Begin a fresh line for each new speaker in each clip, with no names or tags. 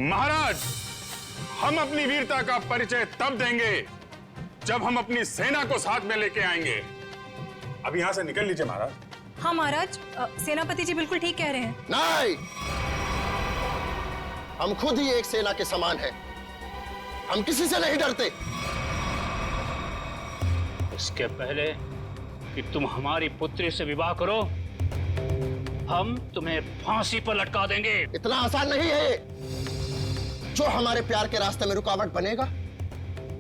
महाराज, हम अपनी वीरता का परिचय तब देंगे जब हम अपनी सेना को साथ में लेके आएंगे। अब यहां से निकल लीजिए महाराज।
हाँ महाराज, सेनापति जी बिल्कुल ठीक कह रहे हैं।
नहीं, हम खुद ही एक सेना के समान हैं। हम किसी से नहीं डरते।
इसके पहले कि तुम हमारी पुत्री से विवाह करो, हम तुम्हें फांसी पर लटका देंगे।
इतना आसान नहीं है। जो हमारे प्यार के रास्ते में रुकावट बनेगा,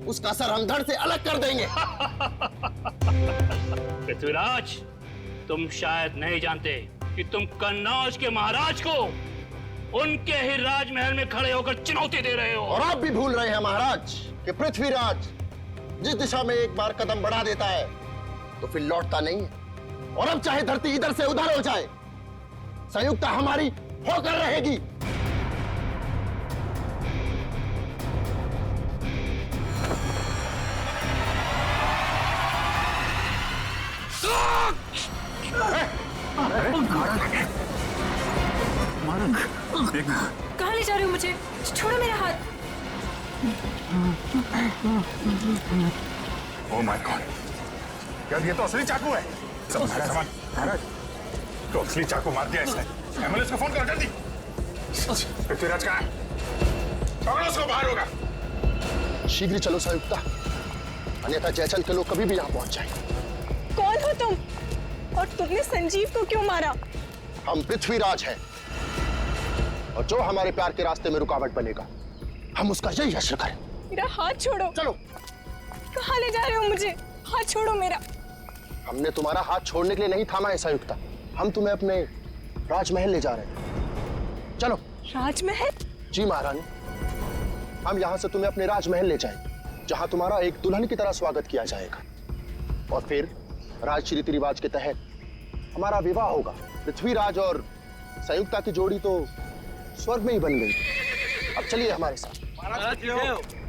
उसका सर हम धड़ से अलग कर देंगे।
पृथ्वीराज, तुम शायद नहीं जानते कि तुम कन्नौज के महाराज को उनके ही राजमहल में खड़े होकर चुनौती दे रहे हो।
और आप भी भूल रहे हैं महाराज कि पृथ्वीराज जिस दिशा में एक बार कदम बढ़ा देता है तो फिर लौटता नहीं है। और अब चाहे धरती इधर से उधर हो जाए, संयुक्ता हमारी होकर रहेगी।
कहाँ ले जा रहे हो मुझे? छोड़ो मेरा हाथ।
ओह माय गॉड, यार ये तो असली चाकू है। महाराज, तो असली चाकू मार दिया इसने। एम्बुलेंस को फोन कर जल्दी। पृथ्वीराज कहाँ है? पकड़ो उसको, बाहर होगा।
शीघ्र चलो संयुक्ता, अन्यथा जयचंद के लोग कभी भी यहाँ पहुंच जाएंगे।
कौन हो तुम? और तुमने संजीव को क्यों मारा?
हम पृथ्वीराज हैं, और जो हमारे प्यार के रास्ते में रुकावट बनेगा, हम उसका यही हश्र करें।
मेरा हाथ छोड़ो।
चलो।
कहाँ ले जा रहे हो मुझे? हाथ छोड़ो मेरा।
हमने तुम्हारा हाथ छोड़ने के लिए नहीं थामा है संयुक्ता। हम तुम्हें अपने राजमहल ले जा रहे हैं। चलो।
राजमहल?
जी महारानी, हम यहाँ से तुम्हें अपने राजमहल ले जाएंगे, जहाँ तुम्हारा एक दुल्हन की तरह स्वागत किया जाएगा। और फिर राज रीति रिवाज के तहत हमारा विवाह होगा। पृथ्वीराज और संयुक्ता की जोड़ी तो स्वर्ग में ही बन गई। अब चलिए हमारे साथ।
महाराज,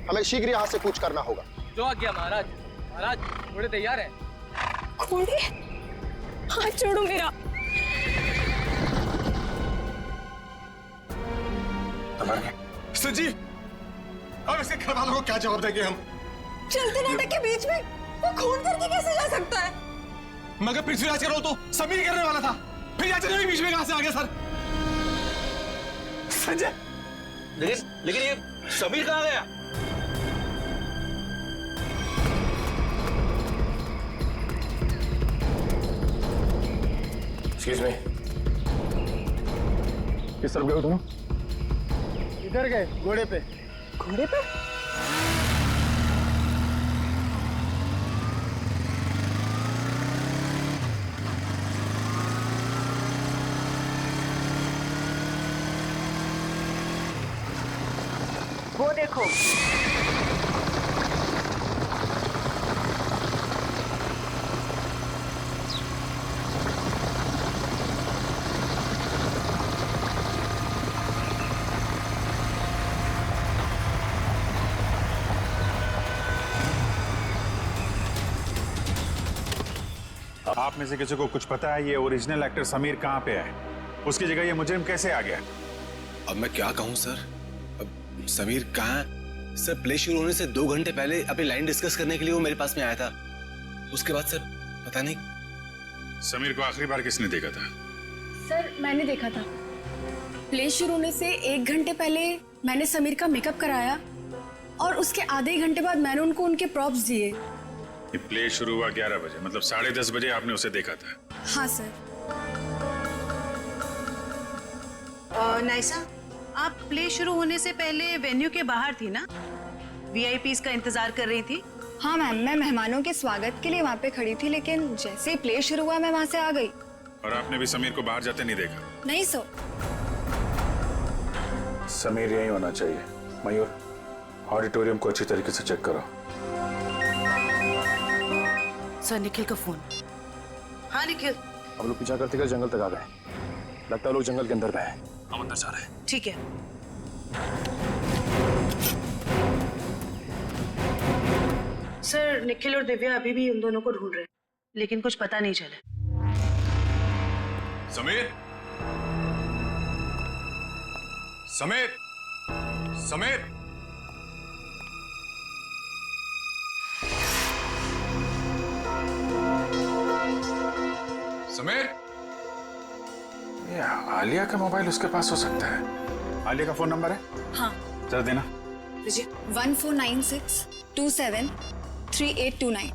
हमें शीघ्र यहाँ से कूच करना होगा।
जो आ गया महाराज। महाराज, घोड़े तैयार हैं।
घोड़े? हाथ छोड़ो मेरा।
संजीव, अब इसके घर वालों को क्या जवाब देंगे हम?
चलते नाटक के बीच में वो खून करके कैसे जा सकता है?
मगर पृथ्वीराज का रोल तो समीर करने वाला था, फिर याचन भी बीच में कहां से आ गया सर?
संजय,
लेकिन ये समीर कहां गया?
एक्सक्यूज मी, किस तरफ गए हो दोनों?
इधर गए, घोड़े पे।
घोड़े पे?
वो देखो,
आप में से किसी को कुछ पता है ये ओरिजिनल एक्टर समीर कहाँ पे है? उसकी जगह ये मुजरिम कैसे आ गया?
अब मैं क्या कहूँ सर? अब समीर कहाँ है? सर, प्ले शुरू होने से 2 घंटे पहले अपनी लाइन डिस्कस करने के लिए वो मेरे पास में आया था। उसके बाद सर पता नहीं।
समीर को आखिरी बार किसने देखा था?
सर, मैंने देखा था। प्ले शुरू होने से 1 घंटे पहले मैंने समीर का मेकअप कराया और उसके आधे घंटे बाद मैंने उनको उनके प्रॉप्स दिए।
ये प्ले शुरू हुआ 11 बजे, मतलब 10:30 बजे आपने उसे देखा था?
हाँ सर।
नाइसा, आप प्ले शुरू होने से पहले वेन्यू के बाहर थी ना? वीआईपीज का इंतजार कर रही थी?
हाँ मैम, मैं मेहमानों के स्वागत के लिए वहाँ पे खड़ी थी, लेकिन जैसे ही प्ले शुरू हुआ मैं वहाँ से आ गई।
और आपने भी समीर को बाहर जाते नहीं देखा?
नहीं सर।
समीर यही होना चाहिए। मयूर, ऑडिटोरियम को अच्छी तरीके से चेक करो।
सर, निखिल का फोन। हाँ निखिल।
हम लोग पीछा करते जंगल तक आ गए। लगता है लोग जंगल के अंदर गए।
हम अंदर जा रहे हैं।
ठीक है। सर, निखिल और दिव्या अभी भी उन दोनों को ढूंढ रहे हैं, लेकिन कुछ पता नहीं चला।
समीर, समीर, समीर, समीर, ये आलिया का मोबाइल उसके पास हो सकता है। आलिया का फोन नंबर है?
हाँ।
जरा देना।
1496273829।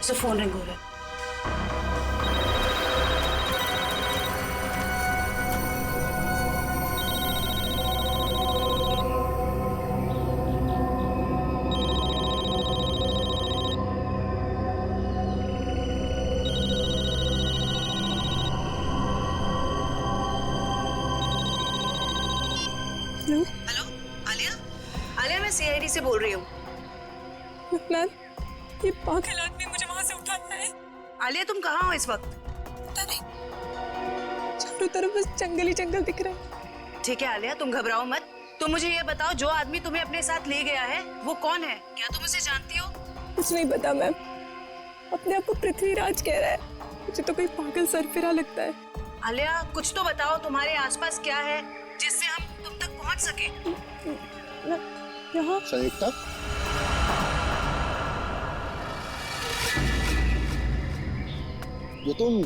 उसे फोन रिंग हो रहा है। हेलो आलिया, आलिया मैं सीआईडी से बोल रही हूँ।
मैम, ये पागल आदमी मुझे वहां से उठाना है।
आलिया तुम कहाँ हो इस वक्त?
पता नहीं, चारों तरफ बस जंगल ही जंगल दिख रहा है।
ठीक है आलिया, तुम घबराओ मत। तुम मुझे ये बताओ, जो आदमी तुम्हें अपने साथ ले गया है वो कौन है? क्या तुम उसे जानती हो?
कुछ नहीं पता मैम, अपने आप को पृथ्वीराज कह रहा है। मुझे तो कोई पागल सरफिरा लगता है।
आलिया कुछ तो बताओ, तुम्हारे आसपास क्या है जिससे हम तुम तक पहुंच सके?
यहाँ
संयुक्ता, ये तुम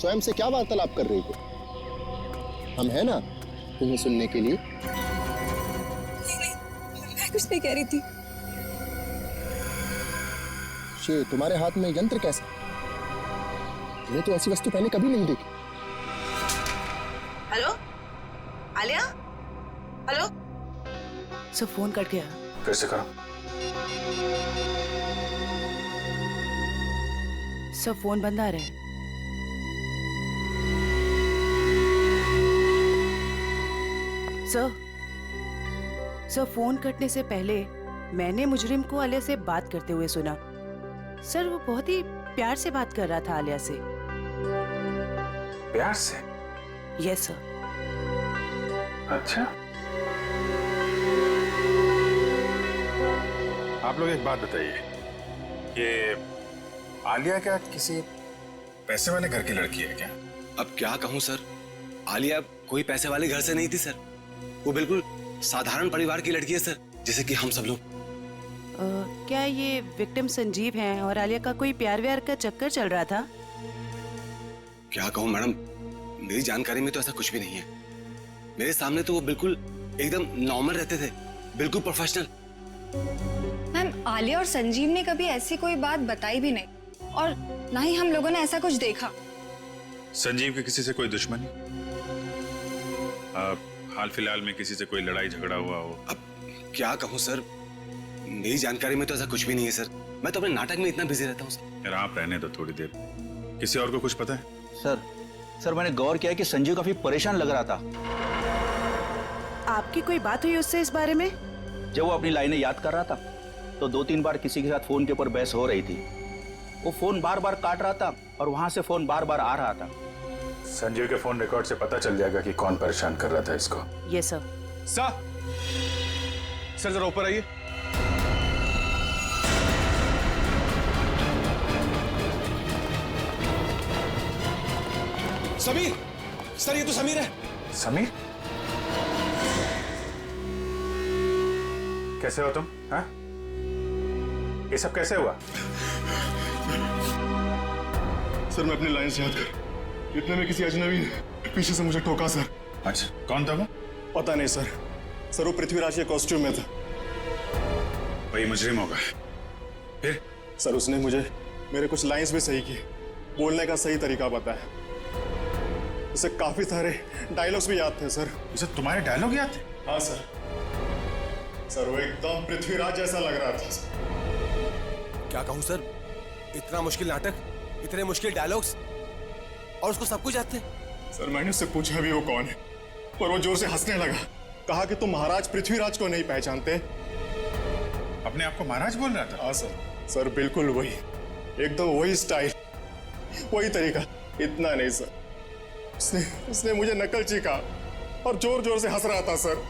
स्वयं से क्या वार्तालाप कर रही हो? हम है ना तुम्हें सुनने के लिए।
नहीं, मैं कुछ नहीं कह रही थी।
ये तुम्हारे हाथ में यंत्र कैसा? मैंने तो ऐसी वस्तु पहले कभी नहीं देखी।
Hello Alia, hello.
Sir phone cut गया।
फिर से करो।
सर फोन बंद आ रहा है। सर फोन कटने से पहले मैंने मुजरिम को आलिया से बात करते हुए सुना। सर वो बहुत ही प्यार से बात कर रहा था आलिया से।
प्यार से?
Yes sir.
अच्छा, आप लोग एक बात बताइए, ये आलिया क्या किसी पैसे वाले घर की लड़की है क्या?
अब क्या कहूँ सर, आलिया कोई पैसे वाले घर से नहीं थी सर। वो बिल्कुल साधारण परिवार की लड़की है सर, जैसे कि हम सब लोग।
क्या ये विक्टिम संजीव हैं और आलिया का कोई प्यार व्यार का चक्कर चल रहा था?
क्या कहूँ मैडम, मेरी जानकारी में तो ऐसा कुछ भी नहीं है। मेरे सामने तो वो बिल्कुल एकदम नॉर्मल रहते थे, बिल्कुल प्रोफेशनल।
मैम, आलिया और संजीव ने कभी ऐसी कोई बात बताई भी नहीं, और ना ही हम लोगों ने ऐसा कुछ देखा।
संजीव की किसी से कोई दुश्मनी? हाल फिलहाल में किसी से कोई लड़ाई झगड़ा हुआ हो?
अब क्या कहूँ सर, मेरी जानकारी में तो ऐसा कुछ भी नहीं है सर। मैं तो अपने नाटक में इतना बिजी रहता हूँ सर।
यार आप रहने दो थोड़ी देर। किसी और को कुछ पता है?
सर मैंने गौर किया कि संजीव काफी परेशान लग रहा था।
आपकी कोई बात हुई उससे इस बारे में?
जब वो अपनी लाइनें याद कर रहा था तो 2-3 बार किसी के साथ फोन के ऊपर बहस हो रही थी। वो फोन बार बार काट रहा था और वहां से फोन बार बार आ रहा था।
संजीव के फोन रिकॉर्ड से पता चल जाएगा कि कौन परेशान कर रहा था इसको।
Yes sir.
सर जरा ऊपर आइए।
समीर, सर ये तो समीर है।
समीर? कैसे हो तुम? हाँ? ये सब कैसे हुआ?
सर मैं अपनी लाइन से याद कर, इतने में किसी अजनबी ने पीछे से मुझे ठोका सर।
अच्छा, कौन था वो?
पता नहीं सर। सर वो पृथ्वीराज के कॉस्ट्यूम में था।
वही मुजरिम होगा। फिर?
सर उसने मुझे मेरे कुछ लाइंस भी सही की, बोलने का सही तरीका बताया। उसे काफी सारे डायलॉग्स भी याद थे सर।
उसे तुम्हारे डायलॉग याद थे?
हाँ सर। सर वो एकदम पृथ्वीराज जैसा लग रहा था।
क्या कहूँ सर, इतना मुश्किल नाटक, इतने मुश्किल डायलॉग्स, और उसको सब कुछ याद थे।
सर मैंने उससे पूछा भी वो कौन है, पर वो जोर से हंसने लगा। कहा कि तुम महाराज पृथ्वीराज को नहीं पहचानते।
अपने आप को महाराज बोल रहा था?
हाँ सर। सर बिल्कुल वही, एकदम वही स्टाइल, वही तरीका। इतना नहीं सर, उसने मुझे नकलची कहा और जोर जोर से हंस रहा था सर।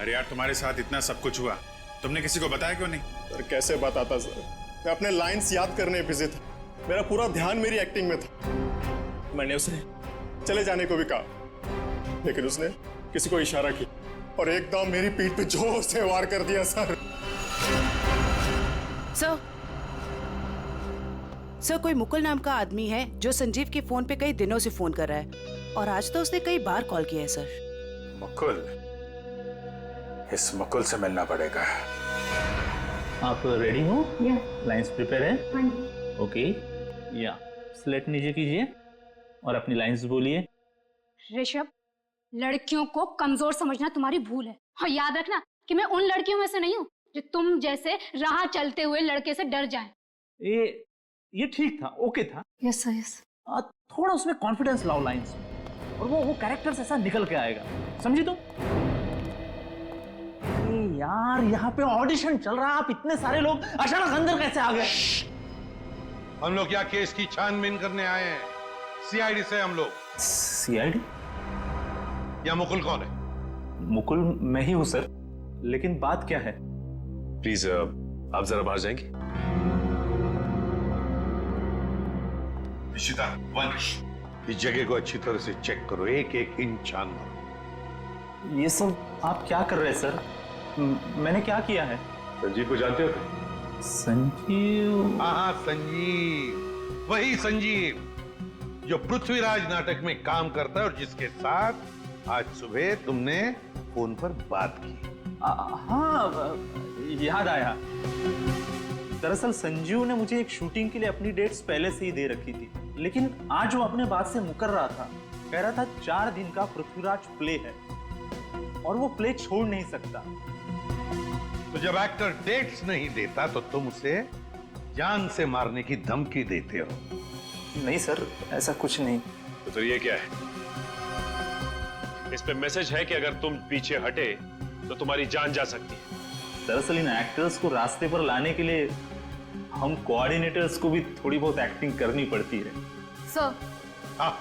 अरे यार, तुम्हारे साथ इतना सब कुछ हुआ, तुमने किसी को बताया क्यों नहीं?
सर कैसे बताता सर, मैं अपने लाइंस याद करने बिजी था, मेरा पूरा ध्यान मेरी एक्टिंग में था। मैंने उसे चले जाने को भी कहा, लेकिन उसने किसी को इशारा किया और एकदम मेरी पीठ पे जोर से वार कर दिया सर।
सर, कोई मुकुल नाम का आदमी है जो संजीव के फोन पे कई दिनों से फोन कर रहा है और आज तो उसने कई बार कॉल किया है सर।
मुकुल? इस मुकुल से मिलना पड़ेगा।
आप रेडी हो? या लाइंस प्रिपेयर है? हाँ जी। ओके, या स्लेट नीचे कीजिए और अपनी लाइंस बोलिए।
ऋषभ, लड़कियों को कमजोर समझना तुम्हारी भूल है और याद रखना कि मैं उन लड़कियों में से नहीं हूँ जो तुम जैसे राह चलते हुए लड़के से डर जाएं।
ये ठीक था, ओके था।
Yes sir, yes.
थोड़ा उसमें कॉन्फिडेंस लाओ लाइंस में और वो कैरेक्टर ऐसा निकल के आएगा, समझी तुम? यार, यहाँ पे ऑडिशन चल रहा है, आप इतने सारे लोग अचानक अंदर कैसे आ गए?
हम लोग क्या केस की छानबीन करने आए हैं? सीआईडी से हम लोग।
सीआईडी?
या मुकुल कौन है?
मुकुल मैं ही हूँ सर, लेकिन बात क्या है?
प्लीज आप जरा बाहर जाएंगे?
निशिता, वंश, इस जगह को अच्छी तरह से चेक करो, एक एक इंच छान मारो।
ये सब आप क्या कर रहे हैं सर? मैंने क्या किया है?
संजीव को जानते हो?
संजीव?
हाँ, संजीव, वही संजीव जो पृथ्वीराज नाटक में काम करता है और जिसके साथ आज सुबह तुमने फोन पर बात की।
हाँ, याद आया। दरअसल संजीव ने मुझे एक शूटिंग के लिए अपनी डेट्स पहले से ही दे रखी थी, लेकिन आज वो अपने बात से मुकर रहा था। कह रहा था 4 दिन का पृथ्वीराज प्ले है और वो प्ले छोड़ नहीं सकता।
तो जब एक्टर डेट्स नहीं देता तो तुम उसे जान से मारने की धमकी देते हो?
नहीं सर, ऐसा कुछ नहीं।
तो सर ये क्या है? इस पे मैसेज है कि अगर तुम पीछे हटे तो तुम्हारी जान जा सकती है।
दरअसल इन एक्टर्स को रास्ते पर लाने के लिए हम कोऑर्डिनेटर्स को भी थोड़ी बहुत एक्टिंग करनी पड़ती है।
सर,
हाँ,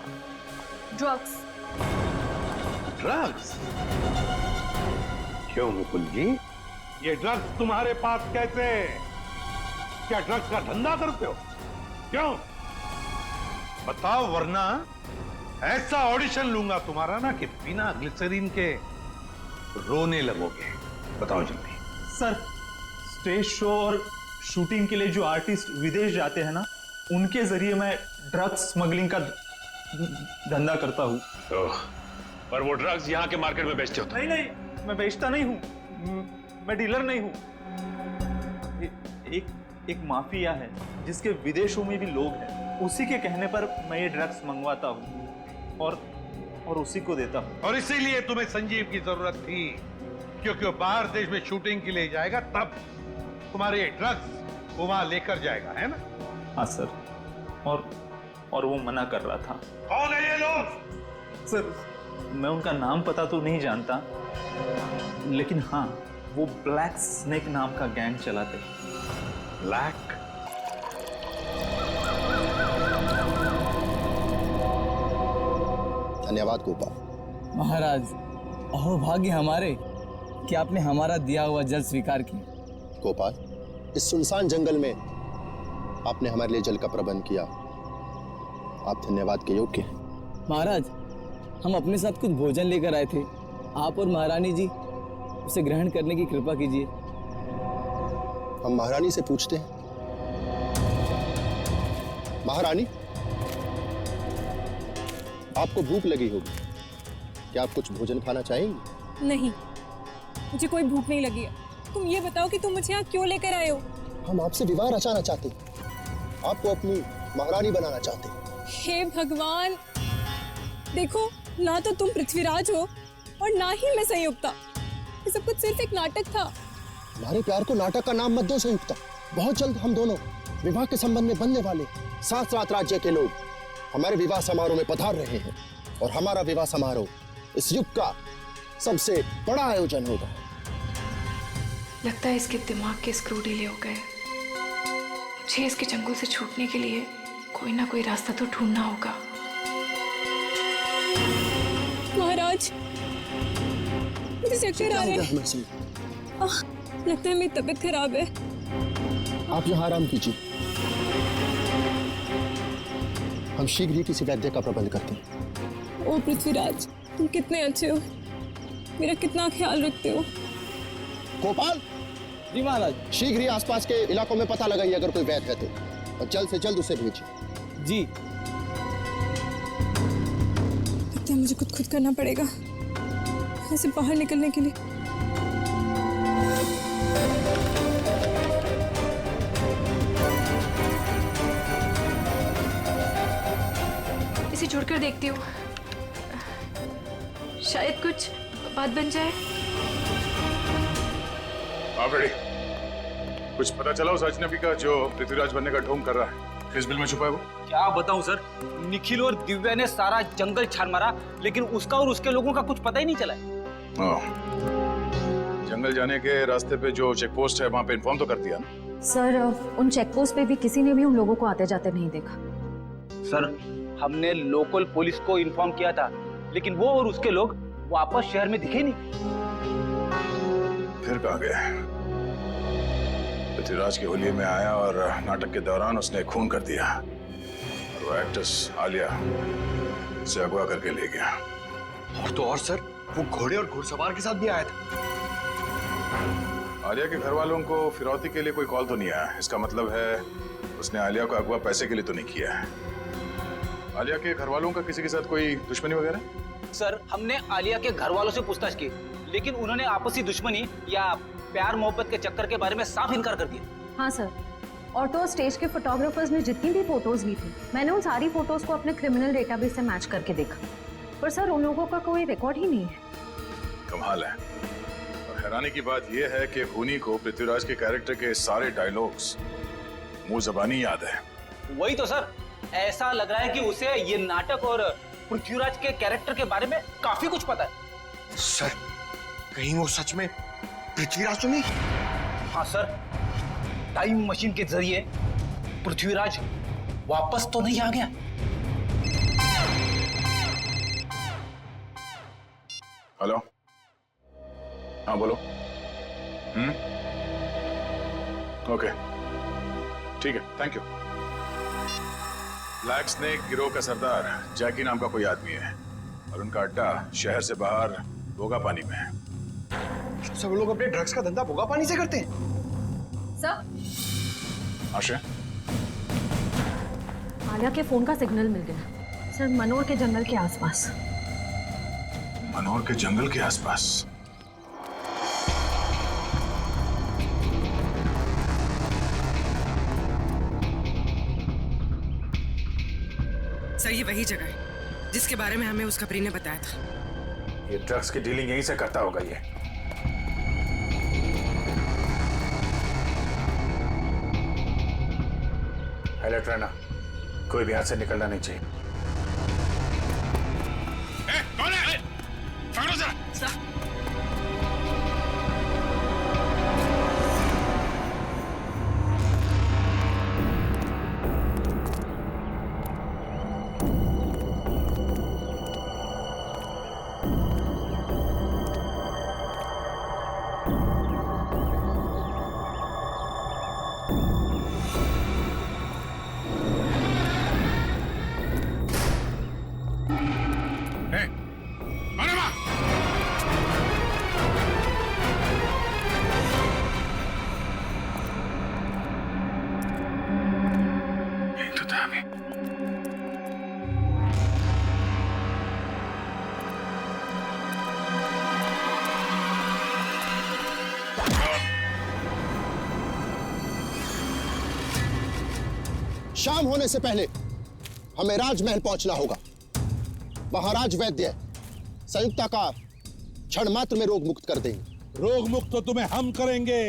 ड्रग्स।
ड्रग्स? क्यों मुकुल जी, ये ड्रग्स तुम्हारे पास कैसे? क्या ड्रग्स का धंधा करते हो? क्यों बताओ, वरना ऐसा ऑडिशन लूंगा तुम्हारा ना कि बिना ग्लिसरीन के रोने लगोगे। बताओ जल्दी।
सर, स्टेज शो और शूटिंग के लिए जो आर्टिस्ट विदेश जाते हैं ना, उनके जरिए मैं ड्रग्स स्मगलिंग का धंधा करता हूँ।
पर वो ड्रग्स यहाँ के मार्केट में बेचते हो?
नहीं नहीं, मैं बेचता नहीं हूँ, मैं डीलर नहीं हूँ। एक माफिया है जिसके विदेशों में भी लोग हैं, उसी के कहने पर मैं ये ड्रग्स मंगवाता हूँ और उसी को देता हूँ।
और इसीलिए तुम्हें संजीव की जरूरत थी, क्योंकि वो बाहर देश में शूटिंग के लिए जाएगा, तब तुम्हारे ड्रग्स वो वहां लेकर जाएगा, है ना?
हाँ सर, और वो मना कर रहा था।
कौन है ये लोग?
सर, मैं उनका नाम पता तो नहीं जानता, लेकिन हाँ, वो ब्लैक स्नेक नाम का गैंग चलाते।
ब्लैक?
धन्यवाद गोपाल।
महाराज, अहो भाग्य हमारे कि आपने हमारा दिया हुआ जल स्वीकार किया।
गोपाल, इस सुनसान जंगल में आपने हमारे लिए जल का प्रबंध किया, आप धन्यवाद के योग्य हैं।
महाराज, हम अपने साथ कुछ भोजन लेकर आए थे, आप और महारानी जी उसे ग्रहण करने की कृपा कीजिए।
हम महारानी से पूछते हैं। महारानी, आपको भूख लगी होगी, क्या आप कुछ भोजन खाना चाहेंगी?
नहीं, मुझे कोई भूख नहीं लगी है। तुम ये बताओ कि तुम मुझे यहाँ क्यों लेकर आए हो?
हम आपसे विवाह रचाना चाहते हैं, आपको अपनी महारानी बनाना चाहते हैं।
हे भगवान, देखो, ना तो तुम पृथ्वीराज हो और ना ही मैं संयुक्ता। ये सब कुछ सिर्फ एक नाटक था।
हमारे प्यार को नाटक का नाम मत दो संयुक्ता। बहुत जल्द हम दोनों विवाह के संबंध में बनने वाले 7 राज्य के लोग हमारे विवाह समारोह में पधार रहे हैं और हमारा विवाह समारोह इस युग का सबसे बड़ा आयोजन होगा।
लगता है इसके दिमाग के स्क्रू ढीले हो गए। मुझे इसके चंगुल से छूटने के लिए कोई ना कोई रास्ता तो ढूंढना होगा। पृथ्वीराज, मुझे चक्कर आ रहे हैं। लगता है मेरी तबीयत खराब है।
आप यहाँ आराम कीजिए, हम शीघ्र ही किसी वैद्य का प्रबंध करते हैं।
ओ पृथ्वीराज, तुम कितने अच्छे हो, मेरा कितना ख्याल रखते हो।
गोपाल
जी महाराज।
शीघ्र ही आसपास के इलाकों में पता लगाइए अगर कोई वैद्य है तो, और जल्द से जल्द उसे भेजिए।
जी।
लगता है मुझे खुद करना पड़ेगा यहाँ से बाहर निकलने के लिए।
इसे छोड़कर देखती हूँ, शायद कुछ बात बन जाए।
आप रेडी? कुछ पता चला उस अजनबी का जो पृथ्वीराज बनने का ढोंग कर रहा है? किस बिल में छुपा है वो?
क्या बताऊं सर, निखिल और दिव्या ने सारा जंगल छान मारा, लेकिन उसका और उसके लोगों का कुछ पता ही नहीं चला।
जंगल जाने के रास्ते पे जो चेक पोस्ट है वहाँ पे इन्फॉर्म तो कर दिया ना?
सर, उन चेक पोस्ट पे भी किसी ने भी उन लोगों को आते जाते नहीं देखा।
सर, हमने लोकल पुलिस को इन्फॉर्म किया था, लेकिन वो और उसके लोग वापस शहर में दिखे नहीं।
फिर कहाँ गए? पृथ्वीराज के होलिये में आया और नाटक के दौरान उसने खून कर दिया और वो एक्ट्रेस आलिया से अगवा करके ले गया।
तो और सर, वो घोड़े और घुड़सवार के साथ भी आया था।
आलिया के घर वालों को फिरौती के लिए कोई कॉल तो नहीं आया। इसका मतलब है उसने आलिया को अगवा पैसे के लिए तो नहीं किया है। आलिया के घर वालों का किसी के साथ कोई दुश्मनी वगैरह?
सर, हमने आलिया के घर वालों से पूछताछ की, लेकिन उन्होंने आपसी दुश्मनी या प्यार मोहब्बत के चक्कर के बारे में साफ इनकार कर दिया।
हाँ सर, और तो स्टेज के फोटोग्राफर्स ने जितनी भी फोटोज ली थी, मैंने उन सारी फोटोज को अपने क्रिमिनल डेटाबेस से मैच करके देखा, पर सर उन लोगों का कोई रिकॉर्ड ही नहीं है।
कमाल है। और हैरानी की बात यह है कि खूनी को पृथ्वीराज के कैरेक्टर के सारे डायलॉग्स मुंह ज़बानी याद है।
वही तो सर, ऐसा लग रहा है कि उसे ये नाटक और पृथ्वीराज के कैरेक्टर के बारे में काफी कुछ पता है।
सर, कहीं वो सच में पृथ्वीराज तो नहीं?
हाँ सर, टाइम मशीन के जरिए पृथ्वीराज वापस तो नहीं आ गया?
हेलो, हाँ बोलो। ओके, ठीक है, थैंक यू। ब्लैक स्नेक गिरोह का सरदार जैकी नाम का कोई आदमी है और उनका अड्डा शहर से बाहर भोगा पानी में है।
सब लोग अपने ड्रग्स का धंधा भोगा पानी से करते हैं।
सर,
आशा,
आलिया के फोन का सिग्नल मिल गया सर, मनोर के जंगल के आसपास।
मनोर के जंगल के आसपास?
सर, ये वही जगह है जिसके बारे में हमें उसका प्री ने बताया था।
ये ड्रग्स की डीलिंग यहीं से करता होगा ये। अलर्ट रहना, कोई भी हाथ से निकलना नहीं चाहिए। कौन है? पकड़ो जरा।
शाम होने से पहले हमें राजमहल पहुंचना होगा। महाराज वैद्य संयुक्ता का क्षण मात्र में रोग मुक्त कर देंगे।
रोग मुक्त तो तुम्हें हम करेंगे।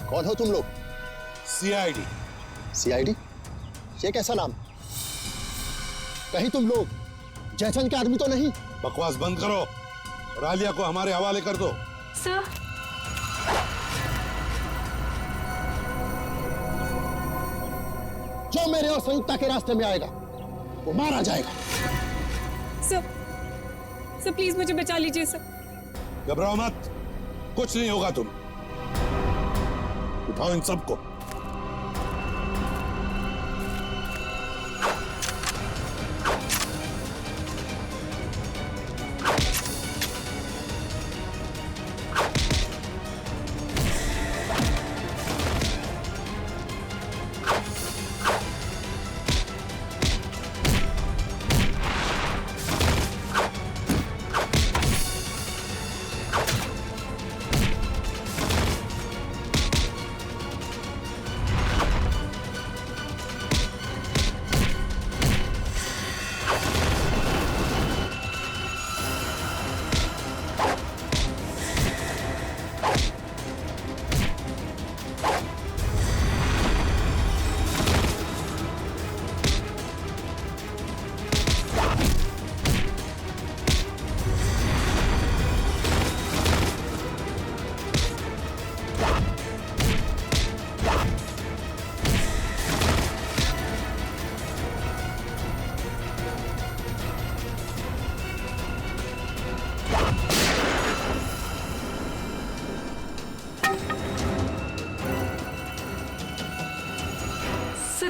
कौन हो तुम लोग?
सीआईडी।
सीआईडी? ये कैसा नाम? कहीं तुम लोग जयचंद के आदमी तो नहीं?
बकवास बंद करो और आलिया को हमारे हवाले कर दो।
सर,
जो मेरे और संयुक्ता के रास्ते में आएगा वो मारा जाएगा।
सर प्लीज मुझे बचा लीजिए सर।
घबराओ मत, कुछ नहीं होगा। तुम उठाओ इन सबको।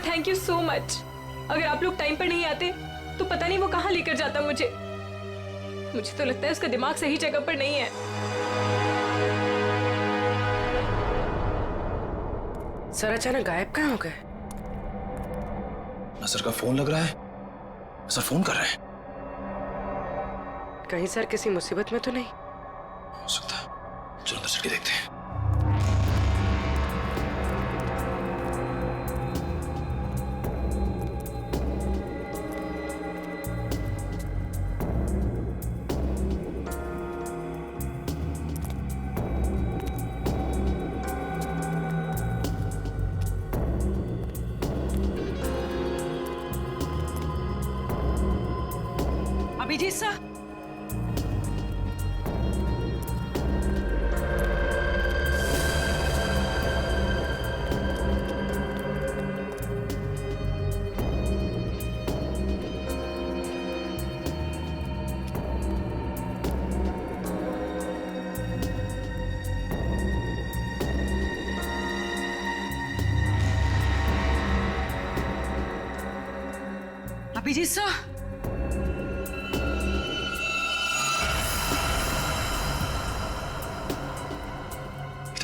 Thank you so much. अगर आप लोग टाइम पर नहीं आते तो पता नहीं वो कहाँ लेकर जाता मुझे। मुझे तो लगता है उसका दिमाग सही जगह पर नहीं है।
सर अचानक गायब कहाँ हो गए?
सर का फोन लग रहा है। सर फोन कर रहे हैं।
कहीं सर किसी मुसीबत में तो नहीं?
हो सकता है। चलो अंदर चल के देखते हैं।
अभिजीत सर, अभिजीत सर,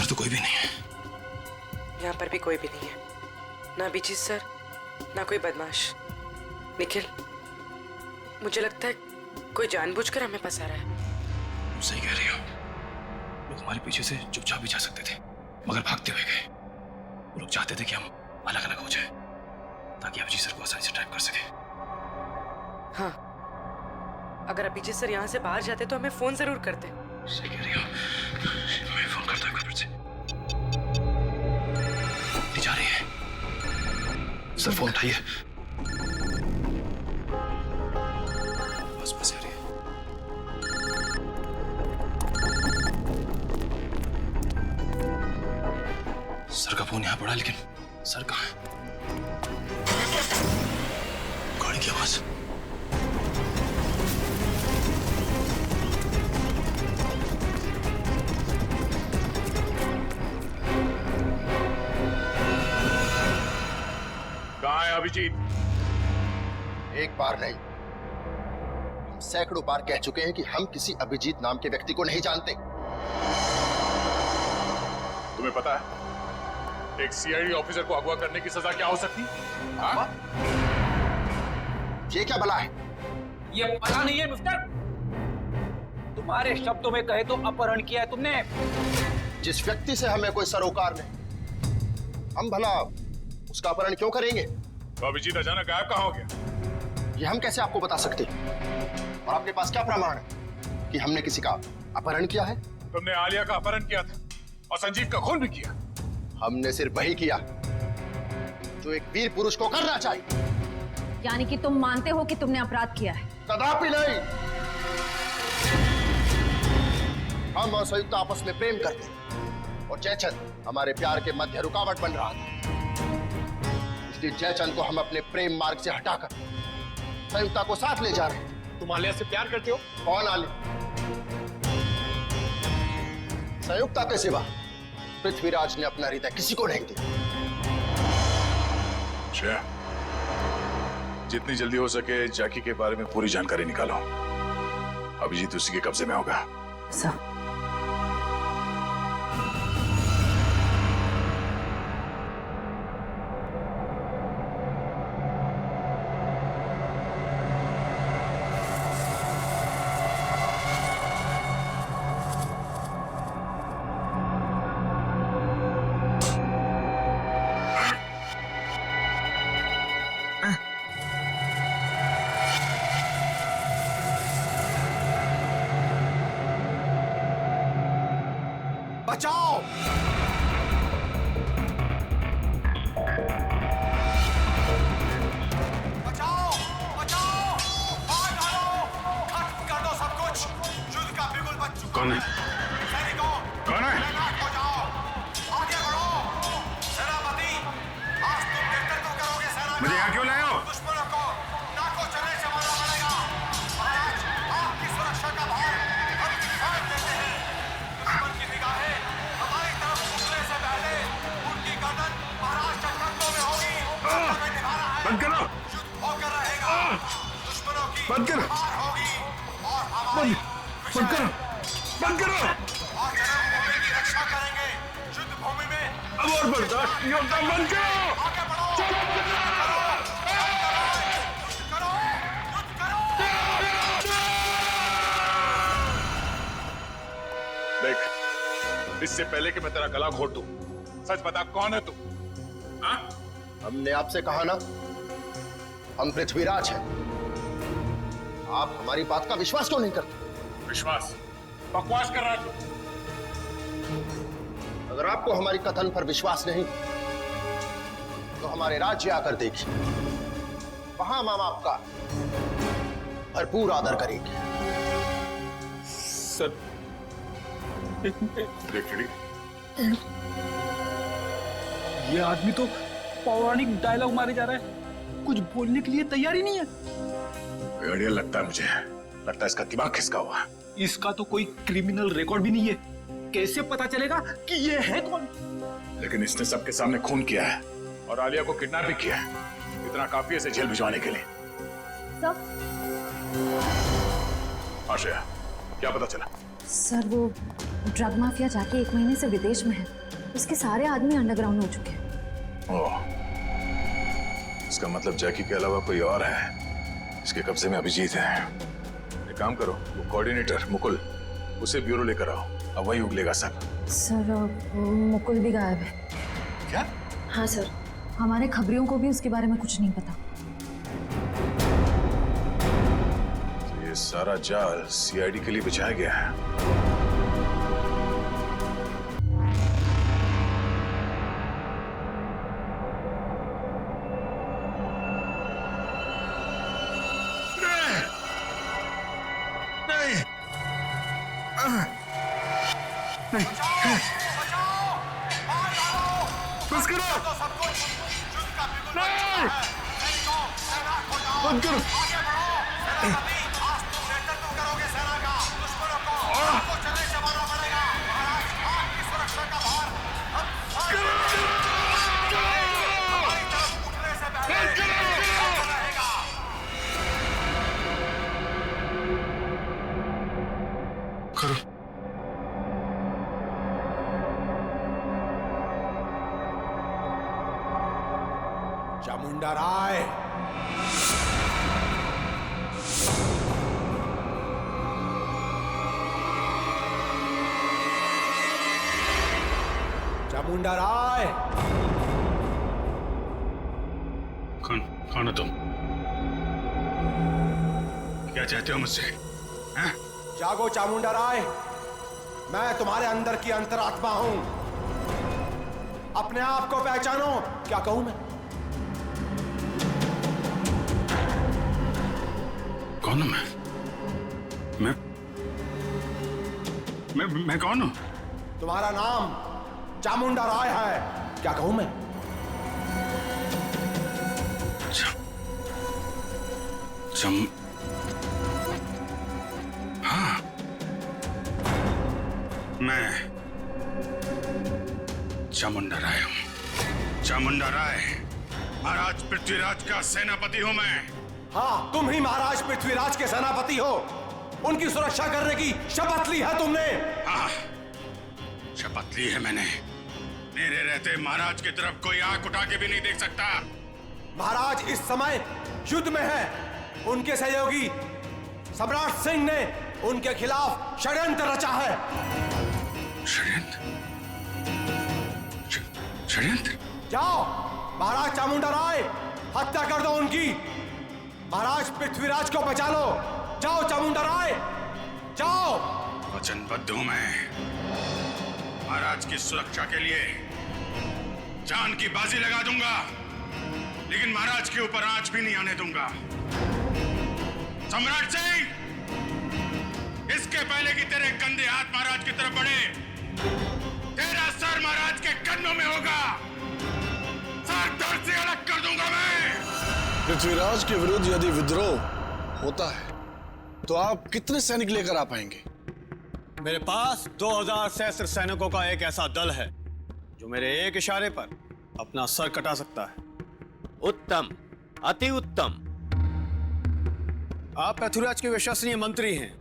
तो कोई भी नहीं है।
यहाँ पर भी कोई भी नहीं है। ना अभिजीत सर, ना कोई बदमाश। निखिल, मुझे लगता है कोई जानबूझकर हमें फंसा रहा है।
सही कह रही हो। लोग हमारे पीछे से चुपचाप भी जा सकते थे, मगर भागते हुए गए। वो लोग चाहते थे कि हम अलग अलग हो जाएं, ताकि अभिजीत सर को आसानी से ट्रैप कर सके।
हाँ, अगर अभिजीत सर यहाँ से बाहर जाते तो हमें फोन जरूर करते।
सही कह रही हो। मैं फोन करता हूँ फिर से। जा रही है। सर फोन उठाइए। बस आ रही है। सर का फोन यहाँ पड़ा, लेकिन सर कहाँ है? गाड़ी की आवाज।
कहाँ है अभिजीत?
एक बार नहीं, हम सैकड़ों बार कह चुके हैं कि हम किसी अभिजीत नाम के व्यक्ति को नहीं जानते।
तुम्हें पता है एक सीआईडी ऑफिसर को अगवा करने की सजा क्या हो सकती है?
ये क्या भला है?
ये पता नहीं है मिस्टर। तुम्हारे शब्दों में कहे तो अपहरण किया है तुमने।
जिस व्यक्ति से हमें कोई सरोकार नहीं, हम भला उसका अपहरण क्यों करेंगे?
तो अभिजीत अचानक गायब कहाँ हो गया?
ये हम कैसे आपको बता सकते हैं? और आपके पास क्या प्रमाण है कि हमने किसी का अपहरण किया है?
तुमने आलिया का अपहरण किया था और संजीव का खून भी किया।
हमने सिर्फ वही किया जो एक वीर पुरुष को करना चाहिए।
यानी कि तुम मानते हो कि तुमने अपराध किया है?
कदापि नहीं। हम और संयुक्ता आपस में प्रेम करते और जयचंद हमारे प्यार के मध्य रुकावट बन रहा था। इसलिए जयचंद को हम अपने प्रेम मार्ग से हटाकर संयुक्ता को साथ ले जा रहे हैं।
तुम आलिया से प्यार करते हो?
कौन आलिया? संयुक्ता के सिवा पृथ्वीराज ने अपना हृदय किसी को नहीं दिया।
श्रेया, जितनी जल्दी हो सके जैकी के बारे में पूरी जानकारी निकालो। अभिजीत उसी के कब्जे में होगा।
सर
बचाओ!
बचाओ! बचाओ! मार डालो! खत्म कर दो सब कुछ! युद्ध का बिगुल बज चुका है। सैनिकों, कौन है? तैनात हो जाओ! आगे बढ़ो! सेनापति, आज तुम नेतृत्व करोगे सेना का। मुझे यहाँ क्यों लाए हो? दुश्मनों को नाकों चने से मारना पड़ेगा। महाराज, आपकी सुरक्षा का भार हम फेंक देते हैं। दुश्मन की निगाहें हमारी तरफ उठने से पहले उनकी गर्दन महाराज के कंधों में होगी। हमें निभाना है। बंद करो। युद्ध होकर रहेगा। दुश्मनों की हार होगी और हमारी
बंद करो। बंद करो।
और जन्मभूमि की रक्षा करेंगे। युद्ध भूमि में
अब और बर्दाश्त नहीं होता। बंद करो।
आगे बढ़ो।
देख, इससे पहले कि मैं तेरा गला घोट दूं, सच बता कौन है तू? हाँ?
हमने आपसे कहा ना, हम पृथ्वीराज हैं। आप हमारी बात का विश्वास क्यों नहीं करते?
विश्वास? बकवास कर रहा है तू।
अगर आपको हमारी कथन पर विश्वास नहीं तो हमारे राज्य आकर देखिए, वहां हम आपका भरपूर आदर करेंगे।
सर, देख
ये आदमी तो पौराणिक डायलॉग मारे जा रहा है, कुछ बोलने के लिए तैयार ही नहीं है।
आइडिया लगता है मुझे, लगता है इसका दिमाग खिसका हुआ।
इसका तो कोई क्रिमिनल रिकॉर्ड भी नहीं है, कैसे पता चलेगा कि ये है कौन?
लेकिन इसने सबके सामने खून किया है और आलिया को किडनैप भी किया है। इतना काफी है इसे जेल भिजवाने के लिए।
सर,
आशया, क्या पता चला?
सर वो ड्रग माफिया जाके 1 महीने से विदेश में है, उसके सारे आदमी अंडरग्राउंड हो चुके हैं।
ओह, इसका मतलब जैकी के अलावा कोई और है। इसके कब्जे में अभिजीत है। एक काम करो, वो कोऑर्डिनेटर मुकुल, उसे ब्यूरो लेकर आओ। अब वही उगलेगा सब।
सर मुकुल भी गायब है।
क्या?
हाँ सर, हमारे खबरियों को भी उसके बारे में कुछ नहीं पता।
तो ये सारा जाल सीआईडी के लिए बिछाया गया है।
बंद करो।
चामुंडा राय, चामुंडा राय।
कौन हो तुम? क्या चाहते हो मुझसे?
जागो चामुंडा राय, मैं तुम्हारे अंदर की अंतरात्मा हूं। अपने आप को पहचानो। क्या कहूं मैं?
कौन हूं मैं कौन हूं?
तुम्हारा नाम चामुंडा राय है। क्या कहूं मैं?
हाँ, मैं चामुंडा राय हूं। चामुंडा राय, महाराज पृथ्वीराज का सेनापति हूं मैं।
हाँ, तुम ही महाराज पृथ्वीराज के सेनापति हो। उनकी सुरक्षा करने की शपथ ली है तुमने।
हाँ, शपथ ली है मैंने। मेरे रहते महाराज की तरफ कोई आंख उठा के भी नहीं देख सकता।
महाराज इस समय युद्ध में है। उनके सहयोगी सम्राट सिंह ने उनके खिलाफ षड्यंत्र रचा है।
षड्यंत्र?
जाओ महाराज चामुंडा राय, हत्या कर दो उनकी। महाराज पृथ्वीराज को बचा लो। जाओ चामुंडा राय, जाओ।
वचनबद्ध हूं मैं। महाराज की सुरक्षा के लिए जान की बाजी लगा दूंगा, लेकिन महाराज के ऊपर आंच भी नहीं आने दूंगा। सम्राट सिंह, इसके पहले कि तेरे गंदे हाथ महाराज की तरफ बढ़े, तेरा सर महाराज के कन्नों में होगा। सर धड़ से अलग कर दूंगा मैं।
पृथ्वीराज के विरुद्ध यदि विद्रोह होता है तो आप कितने सैनिक लेकर आ पाएंगे?
मेरे पास 2000 सहस्त्र सैनिकों का एक ऐसा दल है जो मेरे एक इशारे पर अपना सर कटा सकता है।
उत्तम, अति उत्तम।
आप पृथ्वीराज के विश्वसनीय मंत्री हैं।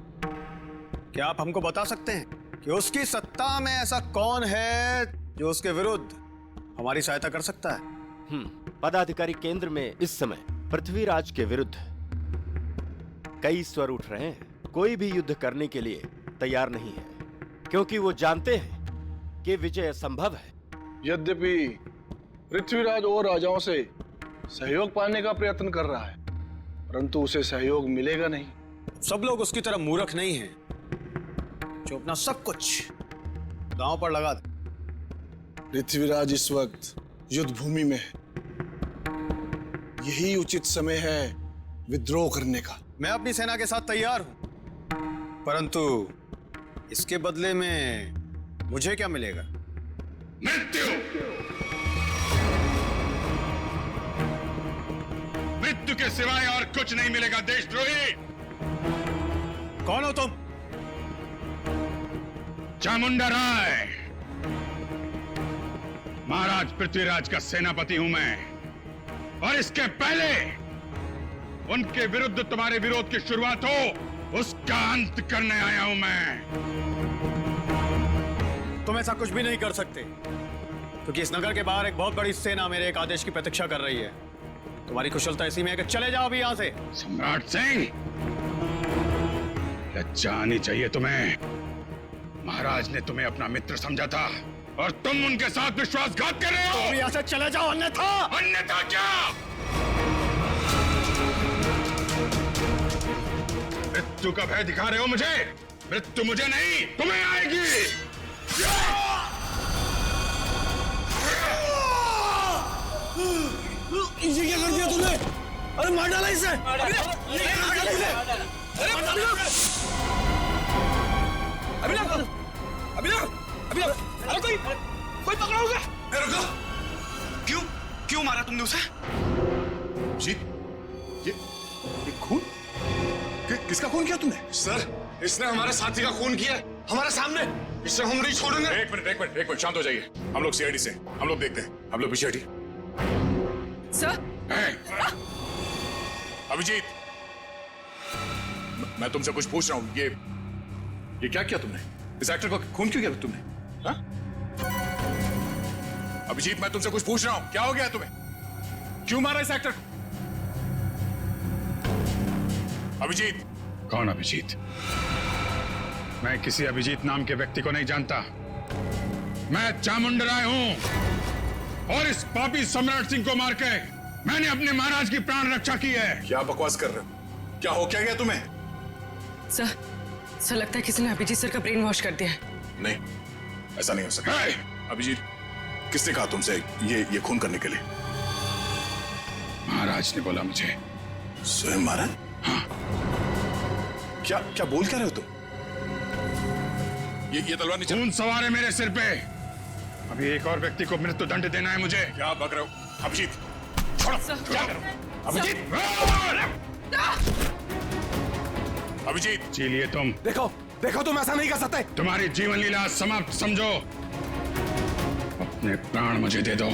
क्या आप हमको बता सकते हैं कि उसकी सत्ता में ऐसा कौन है जो उसके विरुद्ध हमारी सहायता कर सकता है?
पदाधिकारी केंद्र में इस समय पृथ्वीराज के विरुद्ध कई स्वर उठ रहे हैं। कोई भी युद्ध करने के लिए तैयार नहीं है, क्योंकि वो जानते हैं कि विजय असंभव है।
यद्यपि पृथ्वीराज और राजाओं से सहयोग पाने का प्रयत्न कर रहा है, परंतु उसे सहयोग मिलेगा नहीं।
सब लोग उसकी तरह मूर्ख नहीं हैं जो अपना सब कुछ दांव पर लगा दे।
पृथ्वीराज इस वक्त युद्ध भूमि में है। यही उचित समय है विद्रोह करने का।
मैं अपनी सेना के साथ तैयार हूं, परंतु इसके बदले में मुझे क्या मिलेगा?
मृत्यु। मृत्यु के सिवाय और कुछ नहीं मिलेगा देशद्रोही।
कौन हो तुम?
चामुंडा राय, महाराज पृथ्वीराज का सेनापति हूं मैं, और इसके पहले उनके विरुद्ध तुम्हारे विरोध की शुरुआत हो, उसका अंत करने आया हूं मैं।
तुम ऐसा कुछ भी नहीं कर सकते, क्योंकि इस नगर के बाहर एक बहुत बड़ी सेना मेरे एक आदेश की प्रतीक्षा कर रही है। तुम्हारी कुशलता इसी में है कि चले जाओ अभी यहां से।
सम्राट सिंह, लज्जा आनी चाहिए तुम्हें। महाराज ने तुम्हें अपना मित्र समझा था और तुम उनके साथ विश्वासघात कर रहे हो।
तुम यहां से चले जाओ, अन्यथा।
अन्यथा क्या? मृत्यु का भय दिखा रहे हो मुझे? मृत्यु मुझे नहीं, तुम्हें आएगी।
ये क्या कर दिया तुमने? अरे मार डाला इसे।
अरे कोई पकड़ा उसे।
रुको, क्यों मारा तुमने उसे?
जी, ये खून? किसका खून किया तुमने?
सर, इसने हमारे साथी का खून किया हमारे सामने। इसे हम नहीं छोड़ेंगे।
एक मिनट, शांत हो जाइए। हम लोग सीआईडी से, हम लोग देखते हैं। हम लोग पीछे हटिए।
सर,
अभिजीत, मैं तुमसे कुछ पूछ रहा हूं। ये क्या किया तुमने? इस एक्टर को खून क्यों किया तुमने? हाँ? अभिजीत, मैं तुमसे कुछ पूछ रहा हूं। क्या हो गया तुम्हें? क्यों मारा इस एक्टर को? अभिजीत। कौन अभिजीत? मैं किसी अभिजीत नाम के व्यक्ति को नहीं जानता। मैं चामुंडा राय हूं, और इस पापी सम्राट सिंह को मार के मैंने अपने महाराज की प्राण रक्षा की है। क्या बकवास कर रहे हो? क्या हो क्या गया तुम्हें?
सर लगता है किसी ने अभिजीत सर का ब्रेन वॉश कर दिया है।
नहीं, ऐसा नहीं हो सकता। अभिजीत, किसने कहा तुमसे ये खून करने के लिए? महाराज ने बोला मुझे। स्वयं महाराज? हाँ। क्या बोल क्या रहे हो तुम? ये तलवार नीचे। खून सवार है मेरे सिर पे। अभी एक और व्यक्ति को मृत्यु दंड देना है मुझे। क्या बक रहे हो? अभिजीत, छोड़ो। क्या करो? अभिजीत, अभिजीत जी लिए तुम।
देखो देखो, तुम ऐसा नहीं कर सकते।
तुम्हारी जीवन लीला समाप्त समझो। अपने प्राण मुझे दे दो।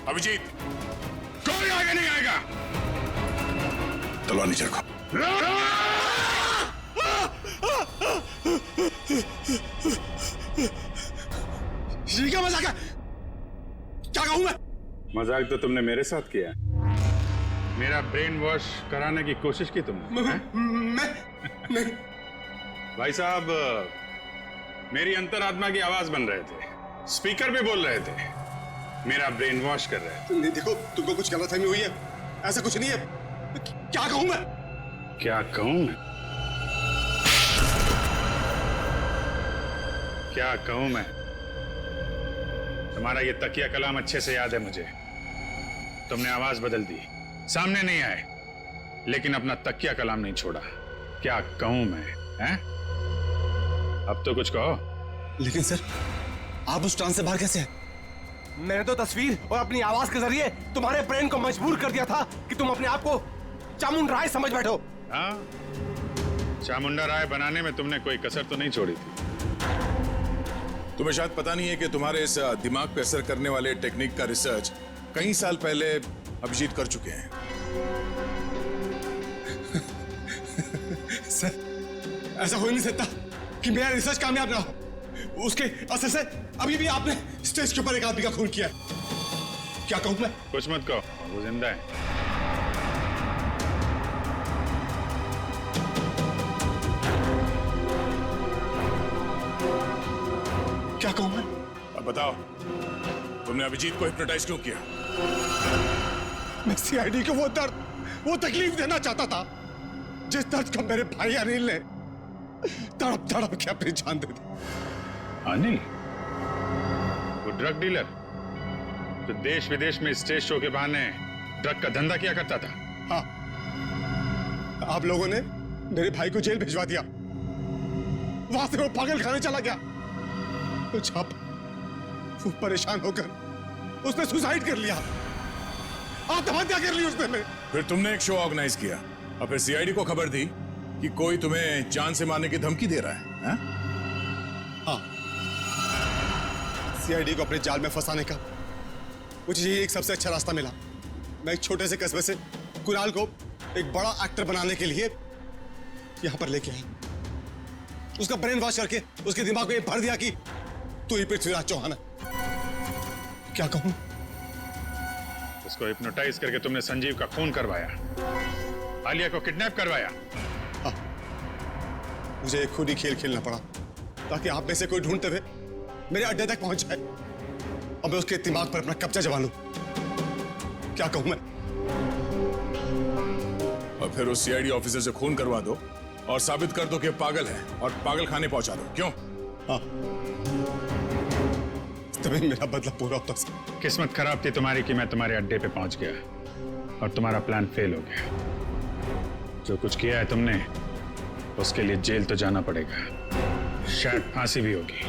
अभिजीत, कोई आगे नहीं आएगा। तलवार नीचे रखो।
ये क्या मजाक है? क्या कहूं मैं?
मजाक तो तुमने मेरे साथ किया। मेरा ब्रेन वॉश कराने की कोशिश की तुमने।
मैं
भाई साहब, मेरी अंतरात्मा की आवाज बन रहे थे, स्पीकर पे बोल रहे थे, मेरा ब्रेन वॉश कर रहे थे।
नहीं, देखो तुमको कुछ गलतफहमी हुई है, ऐसा कुछ नहीं है। क्या कहूं मैं?
क्या कहूं मैं? क्या कहूं मैं? तुम्हारा ये तकिया कलाम अच्छे से याद है मुझे। तुमने आवाज बदल दी, सामने नहीं आए, लेकिन अपना तकिया कलाम नहीं छोड़ा। क्या कहूं मैं? हैं? अब तो कुछ कहो।
लेकिन सर, आप उस ट्रांस से बाहर कैसे हैं? मैंने तो तस्वीर और अपनी आवाज के जरिए तुम्हारे ब्रेन को मजबूर कर दिया था कि तुम अपने आप को चामुंडा राय समझ बैठो।
हाँ, चामुंडा राय बनाने में तुमने कोई कसर तो नहीं छोड़ी थी।
तुम्हें शायद पता नहीं है कि तुम्हारे इस दिमाग पे असर करने वाले टेक्निक का रिसर्च कई साल पहले अभिजीत कर चुके हैं।
सर, ऐसा हो ही नहीं सकता कि मेरा रिसर्च कामयाब ना हो। उसके असर से अभी भी आपने स्टेज के ऊपर एक आदमी का खून किया। क्या कहूं मैं?
कुछ मत कहो, वो जिंदा है।
क्या कहूं मैं?
अब बताओ, तुमने अभिजीत को हिप्नोटाइज क्यों किया?
मैं सीआईडी को वो दर्द, वो तकलीफ देना चाहता था जिस दर्द को मेरे भाई अनिल ने तड़प तड़प के अपनी जान दे दी।
अनिल, वो ड्रग डीलर जो देश विदेश में स्टेज शो के बहाने ड्रग का धंधा किया करता था।
हाँ, आप लोगों ने मेरे भाई को जेल भिजवा दिया। वहां से वो पागल खाने चला गया। तो छाप, वो परेशान होकर उसने सुसाइड कर लिया, आत्महत्या कर ली उसने।
फिर तुमने एक शो ऑर्गेनाइज किया और फिर सीआईडी को खबर दी कि कोई तुम्हें जान से मारने की धमकी दे रहा है।
हाँ, सीआईडी को अपने जाल में फंसाने का मुझे यही एक सबसे अच्छा रास्ता मिला। मैं एक छोटे से कस्बे से कुणाल को एक बड़ा एक्टर बनाने के लिए यहां पर लेके आया। उसका ब्रेन वॉश करके उसके दिमाग में भर दिया कि तू ही पृथ्वीराज चौहान है। क्या कहूं?
उसको हिप्नोटाइज करके तुमने संजीव का खून करवाया, आलिया को किडनैप करवाया।
हाँ, मुझे एक खुद ही खेल खेलना पड़ा ताकि आप में से कोई ढूंढते हुए मेरे अड्डे तक पहुंच जाए और मैं उसके दिमाग पर अपना कब्जा जमा लूं। क्या कहूं मैं?
और फिर उस सीआईडी ऑफिसर से खून करवा दो और साबित कर दो कि पागल है और पागल खाने पहुंचा दो। क्यों?
हाँ, तभी मेरा बदला पूरा होता सर।
किस्मत खराब थी तुम्हारी कि मैं तुम्हारे अड्डे पे पहुंच गया और तुम्हारा प्लान फेल हो गया। जो कुछ किया है तुमने, उसके लिए जेल तो जाना पड़ेगा, शायद फांसी भी होगी।